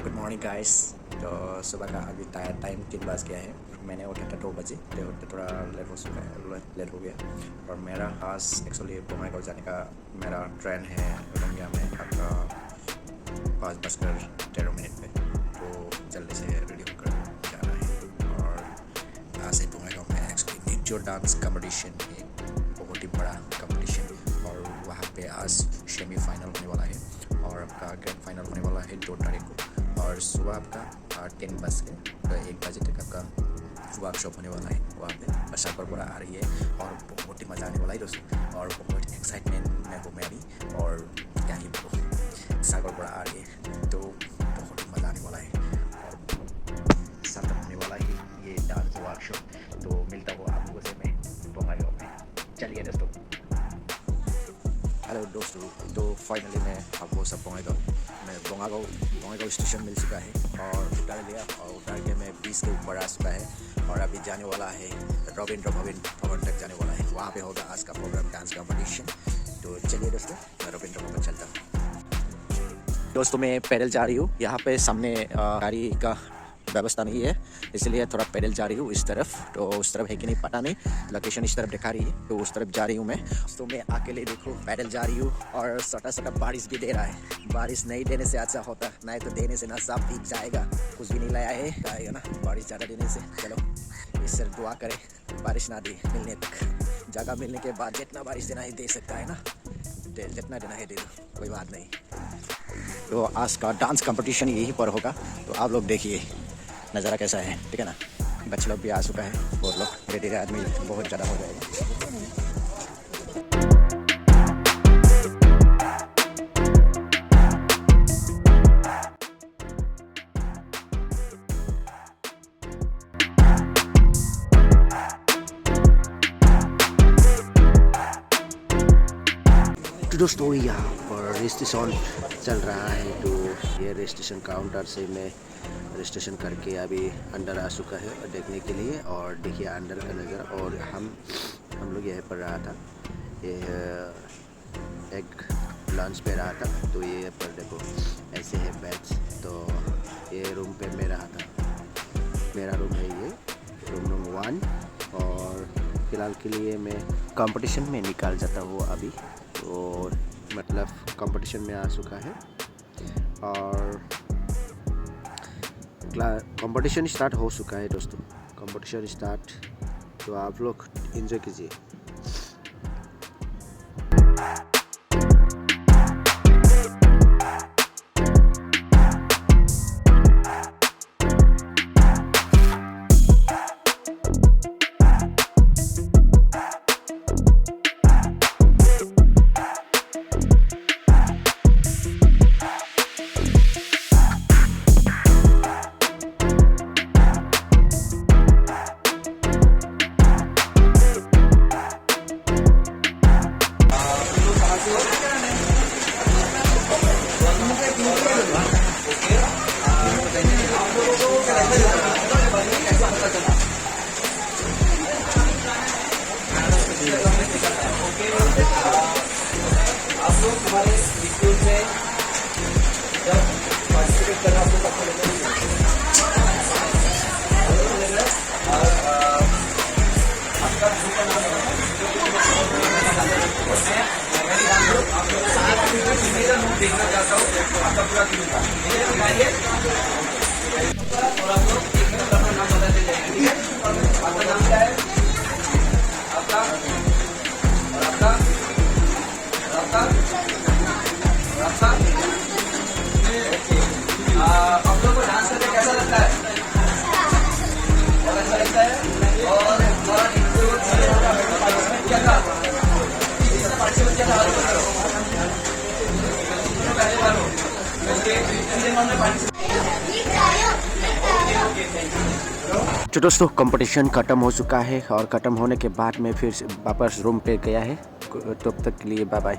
Good morning guys. तो सुबह का अभी टाइम 3 बज गया है। मैंने उठा था 2 बजे, तो थोड़ा लेट हो चुका है, लेट हो गया। और मेरा आज एक्चुअली बंगाईगांव जाने का मेरा ट्रेन है रंगिया में आपका 5:13 पे। तो जल्दी से रेडी होकर जाना है। और आज से बंगाईगांव में एक्चुअली नेचर डांस कंपटीशन है, बहुत ही बड़ा कंपटीशन। और वहाँ पे आज सेमीफाइनल होने वाला है और आपका ग्रैंड फाइनल होने वाला है 2 तारीख को। और सुबह आपका 10 बज के 1 बजे तक आपका वर्कशॉप होने वाला है वहाँ पे। सागर पूरा आ रही है और बहुत ही मज़ा आने वाला है दोस्तों। और बहुत एक्साइटमेंट में हूँ मैं भी। और क्या ही बोलो, सागर पूरा आ रही है तो बहुत ही मज़ा आने वाला है। और साथ होने वाला है ये डांस वर्कशॉप। तो मिलता हूँ आप लोगों से मैं बंगाईगांव में। चलिए दोस्तों। हेलो दोस्तों, तो फाइनली मैं आपको सब बंगाईगांव स्टेशन मिल चुका है और उतार लिया। और उतार के मैं 20 के ऊपर आ चुका है और अभी जाने वाला है रविंद्र भवन तक जाने वाला है। वहाँ पे होगा आज का प्रोग्राम डांस कंपटीशन। तो चलिए दोस्तों, मैं रविंद्र भवन चलता हूँ। दोस्तों मैं पैदल जा रही हूँ। यहाँ पे सामने गाड़ी का व्यवस्था नहीं है, इसलिए थोड़ा पैदल जा रही हूँ इस तरफ। तो उस तरफ है कि नहीं पता नहीं, लोकेशन इस तरफ दिखा रही है तो उस तरफ जा रही हूँ मैं। तो मैं अकेले देखो पैदल जा रही हूँ और छोटा बारिश भी दे रहा है। बारिश नहीं देने से अच्छा होता, नहीं तो देने से ना सब भीग जाएगा। कुछ भी नहीं लाया है, आएगा ना बारिश ज़्यादा देने से। चलो इससे दुआ करें बारिश ना दे, मिलने तक जगह मिलने के बाद जितना बारिश देना है दे सकता है ना, जितना देना है दे दो, कोई बात नहीं। तो आज का डांस कंपटीशन यहीं पर होगा, तो आप लोग देखिए नज़ारा कैसा है, ठीक है ना। बच्चे लोग भी आ चुका है, बहुत लोग, धीरे धीरे आदमी बहुत ज़्यादा हो जाएगा। तो दोस्तों यहाँ पर रजिस्ट्रेशन चल रहा है। तो ये रजिस्ट्रेशन काउंटर से मैं रजिस्ट्रेशन करके अभी अंदर आ चुका है देखने के लिए। और देखिए अंदर का नज़र। और हम लोग यहीं पर रहा था, ये एक लंच पे रहा था। तो ये पर देखो ऐसे है बैच। तो ये रूम पे मैं रहा था, मेरा रूम है ये रूम नंबर 1। और फिलहाल के लिए मैं कंपटीशन में निकाल जाता हूँ अभी। और मतलब कंपटीशन में आ चुका है और कंपटीशन स्टार्ट हो चुका है दोस्तों। कंपटीशन स्टार्ट, तो आप लोग एंजॉय कीजिए। आप लोग हमारे स्कूल में जब पार्टिसिपेट करना आप लोग का आपका देखना चाहता हूँ आपका पूरा दिन का। और आप लोग अपना नाम बताते जाएंगे। आपका नाम क्या है? आपका और आपका आपका आपका ओके। आप लोगों को डांस करके कैसा लगता है? बहुत अच्छा लगता है। और पार्टिसिपेट किया था, पार्टिसिपेट किया था पहले बार हो। तो दोस्तों कंपटीशन ख़त्म हो चुका है और ख़त्म होने के बाद में फिर वापस रूम पे गया है। तब तक के लिए बाय बाय।